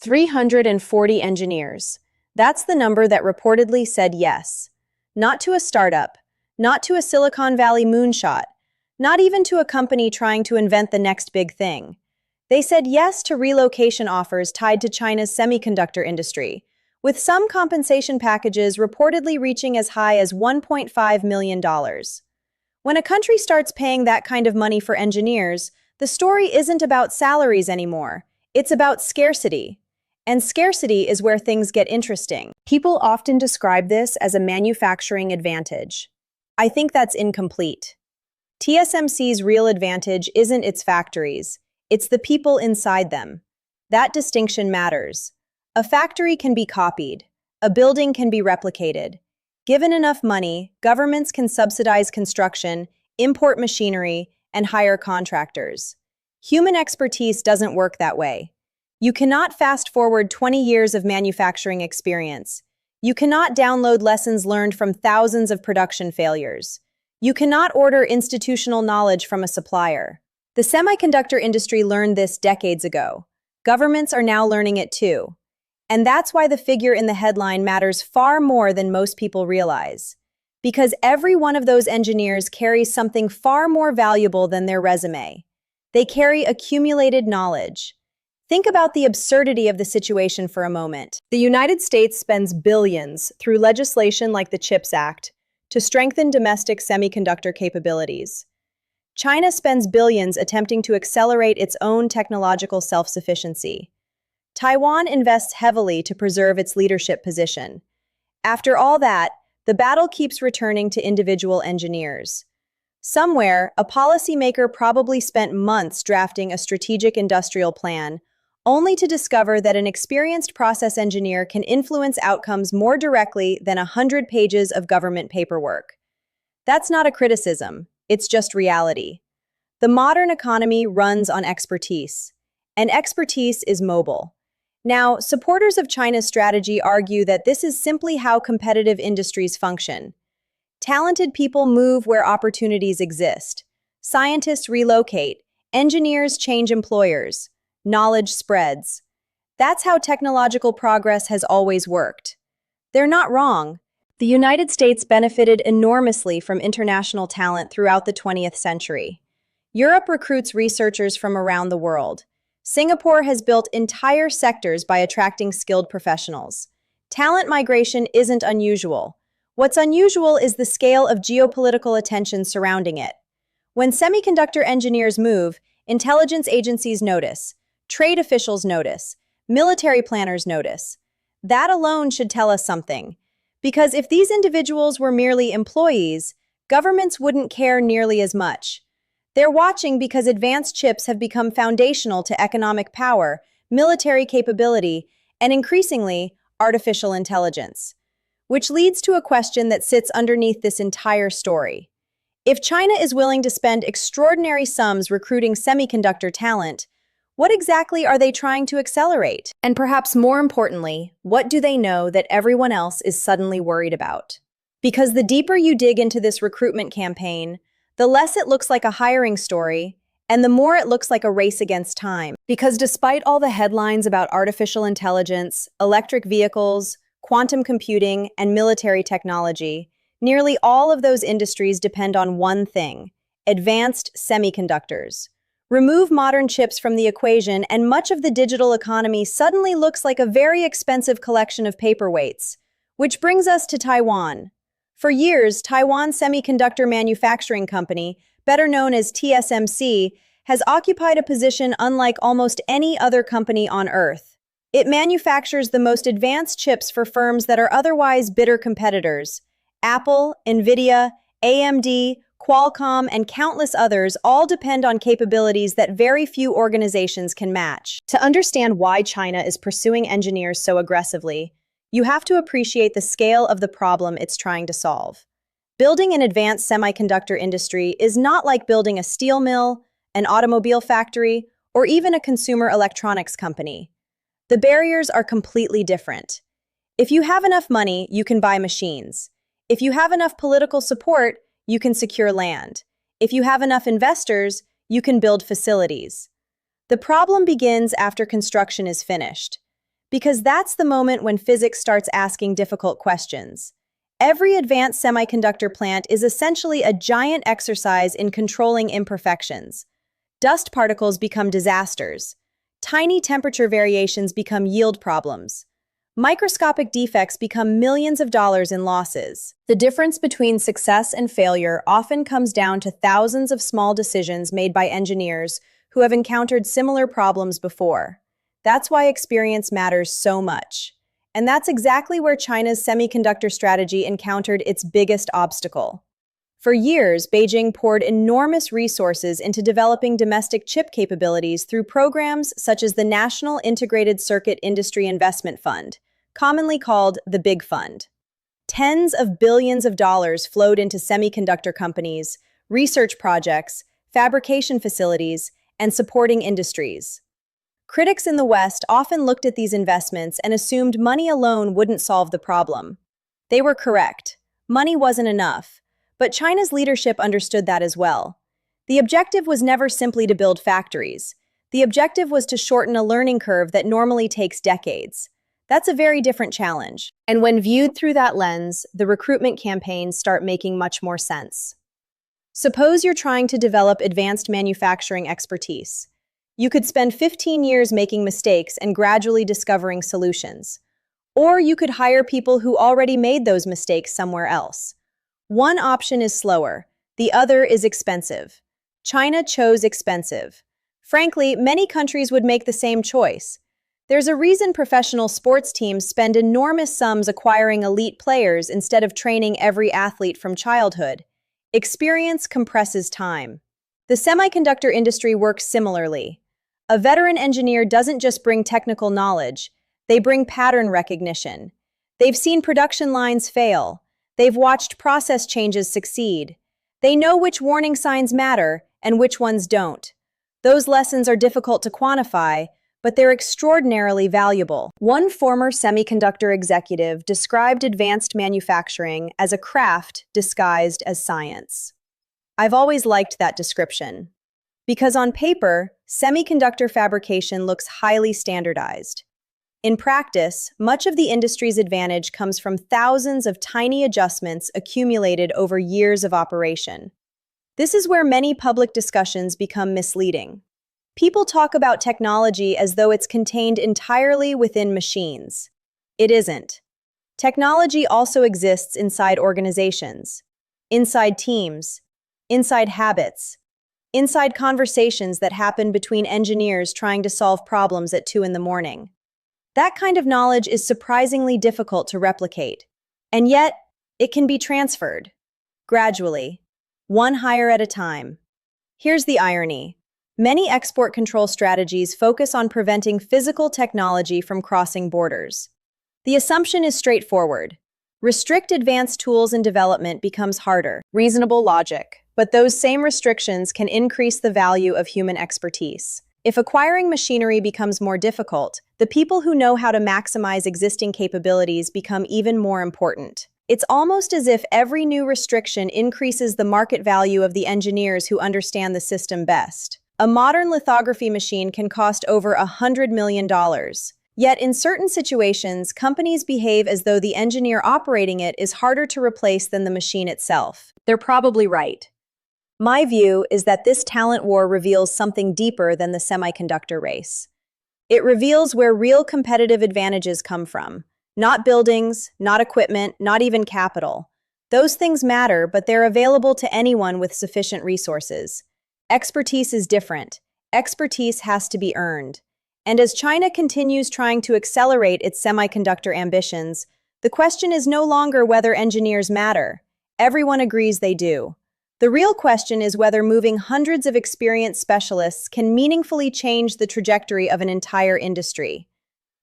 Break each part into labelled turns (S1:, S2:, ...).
S1: 340 engineers. That's the number that reportedly said yes. Not to a startup, not to a Silicon Valley moonshot, not even to a company trying to invent the next big thing. They said yes to relocation offers tied to China's semiconductor industry, with some compensation packages reportedly reaching as high as $1.5 million. When a country starts paying that kind of money for engineers, the story isn't about salaries anymore. It's about scarcity. And scarcity is where things get interesting. People often describe this as a manufacturing advantage. I think that's incomplete. TSMC's real advantage isn't its factories, it's the people inside them. That distinction matters. A factory can be copied. A building can be replicated. Given enough money, governments can subsidize construction, import machinery, and hire contractors. Human expertise doesn't work that way. You cannot fast forward 20 years of manufacturing experience. You cannot download lessons learned from thousands of production failures. You cannot order institutional knowledge from a supplier. The semiconductor industry learned this decades ago. Governments are now learning it too. And that's why the figure in the headline matters far more than most people realize. Because every one of those engineers carries something far more valuable than their resume. They carry accumulated knowledge. Think about the absurdity of the situation for a moment. The United States spends billions through legislation like the CHIPS Act to strengthen domestic semiconductor capabilities. China spends billions attempting to accelerate its own technological self-sufficiency. Taiwan invests heavily to preserve its leadership position. After all that, the battle keeps returning to individual engineers. Somewhere, a policymaker probably spent months drafting a strategic industrial plan, only to discover that an experienced process engineer can influence outcomes more directly than 100 pages of government paperwork. That's not a criticism, it's just reality. The modern economy runs on expertise, and expertise is mobile. Now, supporters of China's strategy argue that this is simply how competitive industries function. Talented people move where opportunities exist. Scientists relocate. Engineers change employers. Knowledge spreads. That's how technological progress has always worked. They're not wrong. The United States benefited enormously from international talent throughout the 20th century. Europe recruits researchers from around the world. Singapore has built entire sectors by attracting skilled professionals. Talent migration isn't unusual. What's unusual is the scale of geopolitical attention surrounding it. When semiconductor engineers move, intelligence agencies notice. Trade officials notice. Military planners notice. That alone should tell us something. Because if these individuals were merely employees, governments wouldn't care nearly as much. They're watching because advanced chips have become foundational to economic power, military capability, and increasingly, artificial intelligence. Which leads to a question that sits underneath this entire story. If China is willing to spend extraordinary sums recruiting semiconductor talent, what exactly are they trying to accelerate? And perhaps more importantly, what do they know that everyone else is suddenly worried about? Because the deeper you dig into this recruitment campaign, the less it looks like a hiring story, and the more it looks like a race against time. Because despite all the headlines about artificial intelligence, electric vehicles, quantum computing, and military technology, nearly all of those industries depend on one thing: advanced semiconductors. Remove modern chips from the equation, and much of the digital economy suddenly looks like a very expensive collection of paperweights. Which brings us to Taiwan. For years, Taiwan Semiconductor Manufacturing Company, better known as TSMC, has occupied a position unlike almost any other company on Earth. It manufactures the most advanced chips for firms that are otherwise bitter competitors. Apple, Nvidia, AMD, Qualcomm, and countless others all depend on capabilities that very few organizations can match. To understand why China is pursuing engineers so aggressively, you have to appreciate the scale of the problem it's trying to solve. Building an advanced semiconductor industry is not like building a steel mill, an automobile factory, or even a consumer electronics company. The barriers are completely different. If you have enough money, you can buy machines. If you have enough political support, you can secure land. If you have enough investors, you can build facilities. The problem begins after construction is finished. Because that's the moment when physics starts asking difficult questions. Every advanced semiconductor plant is essentially a giant exercise in controlling imperfections. Dust particles become disasters. Tiny temperature variations become yield problems. Microscopic defects become millions of dollars in losses. The difference between success and failure often comes down to thousands of small decisions made by engineers who have encountered similar problems before. That's why experience matters so much. And that's exactly where China's semiconductor strategy encountered its biggest obstacle. For years, Beijing poured enormous resources into developing domestic chip capabilities through programs such as the National Integrated Circuit Industry Investment Fund, commonly called the Big Fund. Tens of billions of dollars flowed into semiconductor companies, research projects, fabrication facilities, and supporting industries. Critics in the West often looked at these investments and assumed money alone wouldn't solve the problem. They were correct. Money wasn't enough. But China's leadership understood that as well. The objective was never simply to build factories. The objective was to shorten a learning curve that normally takes decades. That's a very different challenge. And when viewed through that lens, the recruitment campaigns start making much more sense. Suppose you're trying to develop advanced manufacturing expertise. You could spend 15 years making mistakes and gradually discovering solutions. Or you could hire people who already made those mistakes somewhere else. One option is slower, the other is expensive. China chose expensive. Frankly, many countries would make the same choice. There's a reason professional sports teams spend enormous sums acquiring elite players instead of training every athlete from childhood. Experience compresses time. The semiconductor industry works similarly. A veteran engineer doesn't just bring technical knowledge, they bring pattern recognition. They've seen production lines fail. They've watched process changes succeed. They know which warning signs matter and which ones don't. Those lessons are difficult to quantify, but they're extraordinarily valuable. One former semiconductor executive described advanced manufacturing as a craft disguised as science. I've always liked that description. Because on paper, semiconductor fabrication looks highly standardized. In practice, much of the industry's advantage comes from thousands of tiny adjustments accumulated over years of operation. This is where many public discussions become misleading. People talk about technology as though it's contained entirely within machines. It isn't. Technology also exists inside organizations, inside teams, inside habits, inside conversations that happen between engineers trying to solve problems at 2 a.m. That kind of knowledge is surprisingly difficult to replicate, and yet it can be transferred, gradually, one hire at a time. Here's the irony. Many export control strategies focus on preventing physical technology from crossing borders. The assumption is straightforward. Restrict advanced tools and development becomes harder. Reasonable logic. But those same restrictions can increase the value of human expertise. If acquiring machinery becomes more difficult, the people who know how to maximize existing capabilities become even more important. It's almost as if every new restriction increases the market value of the engineers who understand the system best. A modern lithography machine can cost over $100 million. Yet in certain situations, companies behave as though the engineer operating it is harder to replace than the machine itself. They're probably right. My view is that this talent war reveals something deeper than the semiconductor race. It reveals where real competitive advantages come from. Not buildings, not equipment, not even capital. Those things matter, but they're available to anyone with sufficient resources. Expertise is different. Expertise has to be earned. And as China continues trying to accelerate its semiconductor ambitions, the question is no longer whether engineers matter. Everyone agrees they do. The real question is whether moving hundreds of experienced specialists can meaningfully change the trajectory of an entire industry.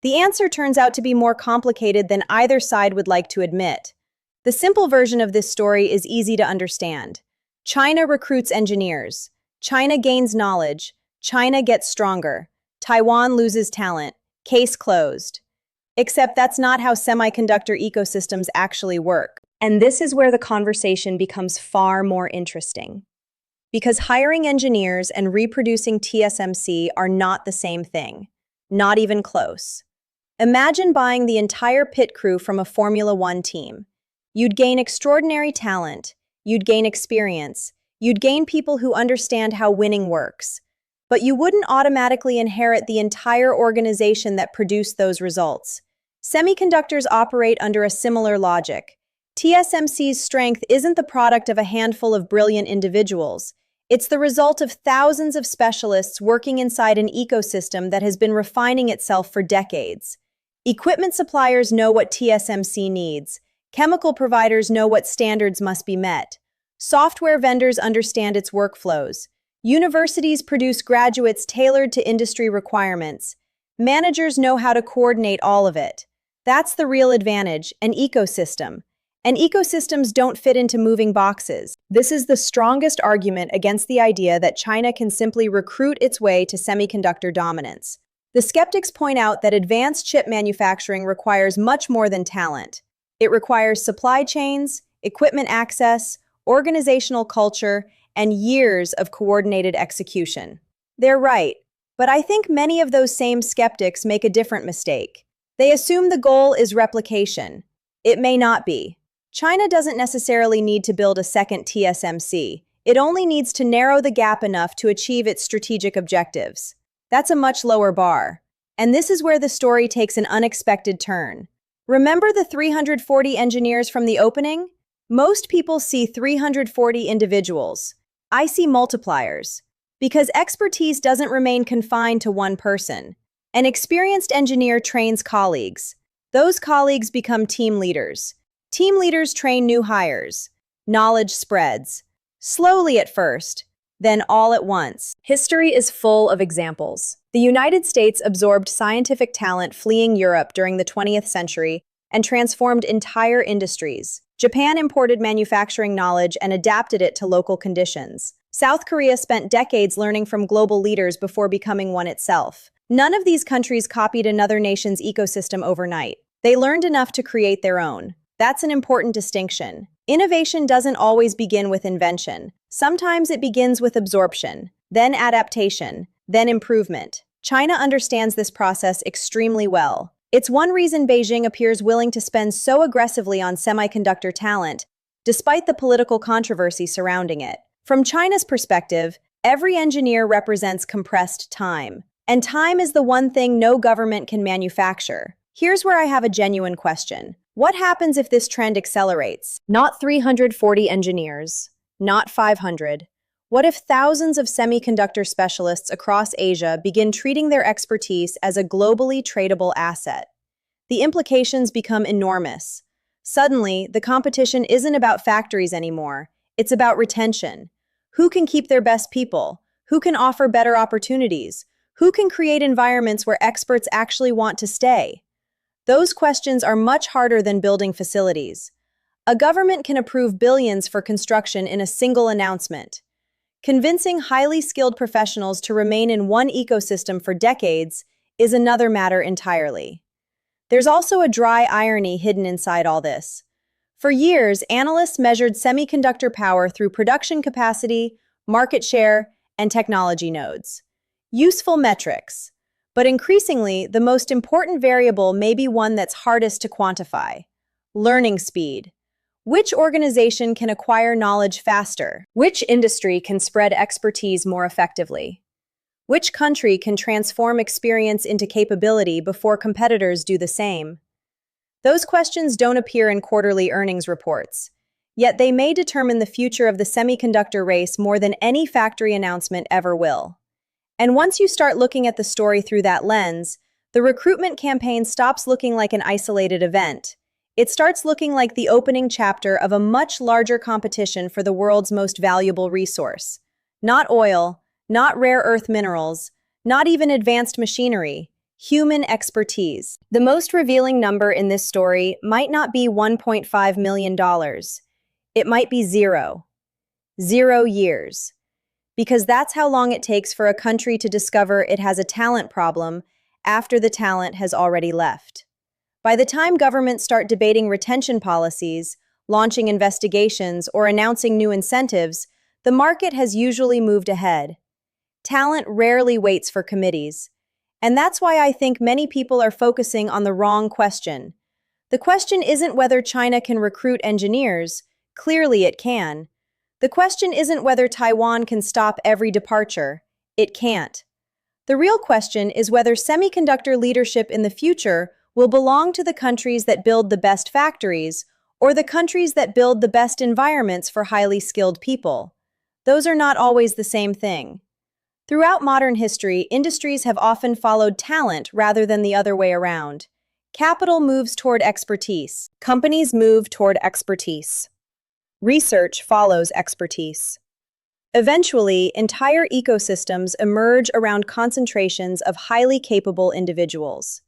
S1: The answer turns out to be more complicated than either side would like to admit. The simple version of this story is easy to understand. China recruits engineers. China gains knowledge. China gets stronger. Taiwan loses talent. Case closed. Except that's not how semiconductor ecosystems actually work. And this is where the conversation becomes far more interesting. Because hiring engineers and reproducing TSMC are not the same thing. Not even close. Imagine buying the entire pit crew from a Formula One team. You'd gain extraordinary talent, you'd gain experience, you'd gain people who understand how winning works. But you wouldn't automatically inherit the entire organization that produced those results. Semiconductors operate under a similar logic. TSMC's strength isn't the product of a handful of brilliant individuals. It's the result of thousands of specialists working inside an ecosystem that has been refining itself for decades. Equipment suppliers know what TSMC needs. Chemical providers know what standards must be met. Software vendors understand its workflows. Universities produce graduates tailored to industry requirements. Managers know how to coordinate all of it. That's the real advantage, an ecosystem. And ecosystems don't fit into moving boxes. This is the strongest argument against the idea that China can simply recruit its way to semiconductor dominance. The skeptics point out that advanced chip manufacturing requires much more than talent. It requires supply chains, equipment access, organizational culture, and years of coordinated execution. They're right, but I think many of those same skeptics make a different mistake. They assume the goal is replication. It may not be. China doesn't necessarily need to build a second TSMC. It only needs to narrow the gap enough to achieve its strategic objectives. That's a much lower bar. And this is where the story takes an unexpected turn. Remember the 340 engineers from the opening? Most people see 340 individuals. I see multipliers. Because expertise doesn't remain confined to one person. An experienced engineer trains colleagues. Those colleagues become team leaders. Team leaders train new hires. Knowledge spreads. Slowly at first, then all at once. History is full of examples. The United States absorbed scientific talent fleeing Europe during the 20th century and transformed entire industries. Japan imported manufacturing knowledge and adapted it to local conditions. South Korea spent decades learning from global leaders before becoming one itself. None of these countries copied another nation's ecosystem overnight. They learned enough to create their own. That's an important distinction. Innovation doesn't always begin with invention. Sometimes it begins with absorption, then adaptation, then improvement. China understands this process extremely well. It's one reason Beijing appears willing to spend so aggressively on semiconductor talent, despite the political controversy surrounding it. From China's perspective, every engineer represents compressed time. And time is the one thing no government can manufacture. Here's where I have a genuine question. What happens if this trend accelerates? Not 340 engineers, not 500. What if thousands of semiconductor specialists across Asia begin treating their expertise as a globally tradable asset? The implications become enormous. Suddenly, the competition isn't about factories anymore. It's about retention. Who can keep their best people? Who can offer better opportunities? Who can create environments where experts actually want to stay? Those questions are much harder than building facilities. A government can approve billions for construction in a single announcement. Convincing highly skilled professionals to remain in one ecosystem for decades is another matter entirely. There's also a dry irony hidden inside all this. For years, analysts measured semiconductor power through production capacity, market share, and technology nodes. Useful metrics. But increasingly, the most important variable may be one that's hardest to quantify. Learning speed. Which organization can acquire knowledge faster? Which industry can spread expertise more effectively? Which country can transform experience into capability before competitors do the same? Those questions don't appear in quarterly earnings reports. Yet they may determine the future of the semiconductor race more than any factory announcement ever will. And once you start looking at the story through that lens, the recruitment campaign stops looking like an isolated event. It starts looking like the opening chapter of a much larger competition for the world's most valuable resource. Not oil, not rare earth minerals, not even advanced machinery, human expertise. The most revealing number in this story might not be $1.5 million. It might be zero. 0 years. Because that's how long it takes for a country to discover it has a talent problem after the talent has already left. By the time governments start debating retention policies, launching investigations, or announcing new incentives, the market has usually moved ahead. Talent rarely waits for committees. And that's why I think many people are focusing on the wrong question. The question isn't whether China can recruit engineers. Clearly it can. The question isn't whether Taiwan can stop every departure. It can't. The real question is whether semiconductor leadership in the future will belong to the countries that build the best factories or the countries that build the best environments for highly skilled people. Those are not always the same thing. Throughout modern history, industries have often followed talent rather than the other way around. Capital moves toward expertise. Companies move toward expertise. Research follows expertise. Eventually, entire ecosystems emerge around concentrations of highly capable individuals.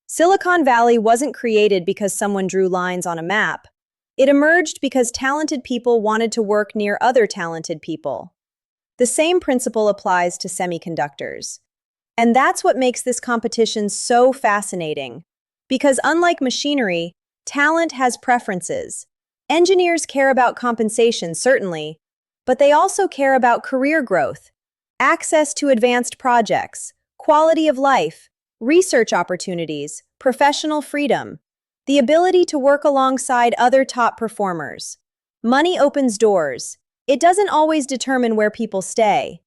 S1: Silicon Valley wasn't created because someone drew lines on a map. It emerged because talented people wanted to work near other talented people. The same principle applies to semiconductors. And that's what makes this competition so fascinating. Because unlike machinery, talent has preferences. Engineers care about compensation, certainly, but they also care about career growth, access to advanced projects, quality of life, research opportunities, professional freedom, the ability to work alongside other top performers. Money opens doors. It doesn't always determine where people stay.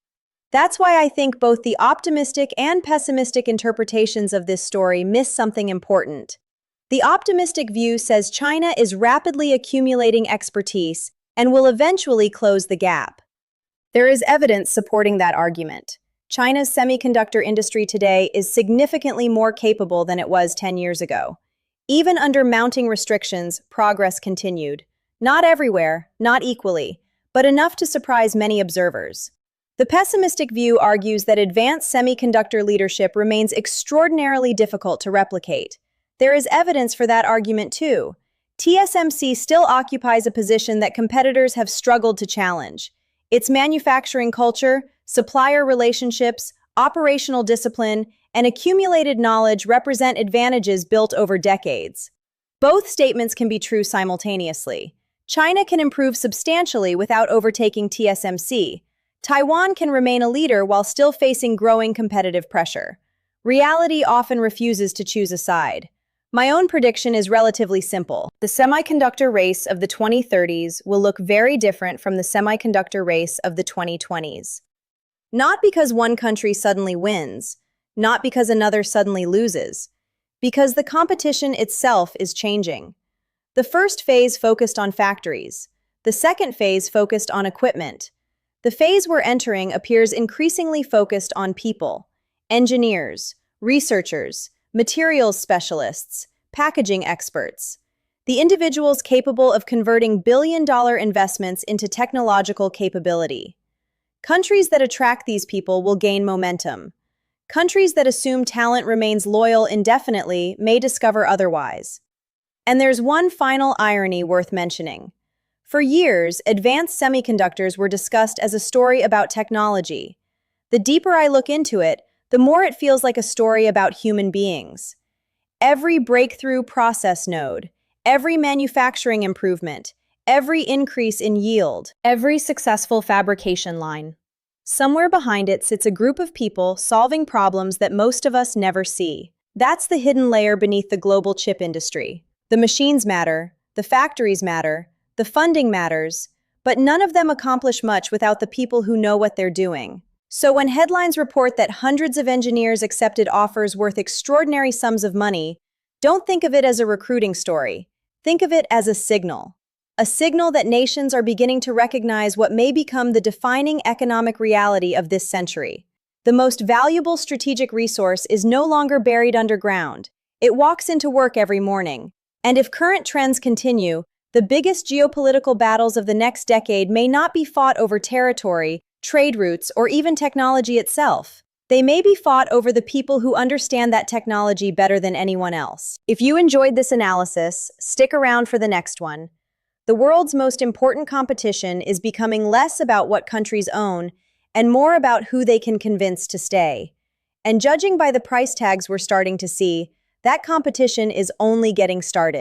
S1: That's why I think both the optimistic and pessimistic interpretations of this story miss something important. The optimistic view says China is rapidly accumulating expertise and will eventually close the gap. There is evidence supporting that argument. China's semiconductor industry today is significantly more capable than it was 10 years ago. Even under mounting restrictions, progress continued. Not everywhere, not equally, but enough to surprise many observers. The pessimistic view argues that advanced semiconductor leadership remains extraordinarily difficult to replicate. There is evidence for that argument too. TSMC still occupies a position that competitors have struggled to challenge. Its manufacturing culture, supplier relationships, operational discipline, and accumulated knowledge represent advantages built over decades. Both statements can be true simultaneously. China can improve substantially without overtaking TSMC. Taiwan can remain a leader while still facing growing competitive pressure. Reality often refuses to choose a side. My own prediction is relatively simple. The semiconductor race of the 2030s will look very different from the semiconductor race of the 2020s. Not because one country suddenly wins, not because another suddenly loses, because the competition itself is changing. The first phase focused on factories. The second phase focused on equipment. The phase we're entering appears increasingly focused on people, engineers, researchers, materials specialists, packaging experts, the individuals capable of converting billion-dollar investments into technological capability. Countries that attract these people will gain momentum. Countries that assume talent remains loyal indefinitely may discover otherwise. And there's one final irony worth mentioning. For years, advanced semiconductors were discussed as a story about technology. The deeper I look into it, the more it feels like a story about human beings. Every breakthrough process node, every manufacturing improvement, every increase in yield, every successful fabrication line. Somewhere behind it sits a group of people solving problems that most of us never see. That's the hidden layer beneath the global chip industry. The machines matter, the factories matter, the funding matters, but none of them accomplish much without the people who know what they're doing. So when headlines report that hundreds of engineers accepted offers worth extraordinary sums of money, don't think of it as a recruiting story. Think of it as a signal. A signal that nations are beginning to recognize what may become the defining economic reality of this century. The most valuable strategic resource is no longer buried underground. It walks into work every morning. And if current trends continue, the biggest geopolitical battles of the next decade may not be fought over territory, trade routes, or even technology itself. They may be fought over the people who understand that technology better than anyone else. If you enjoyed this analysis, stick around for the next one. The world's most important competition is becoming less about what countries own and more about who they can convince to stay. And judging by the price tags we're starting to see, that competition is only getting started.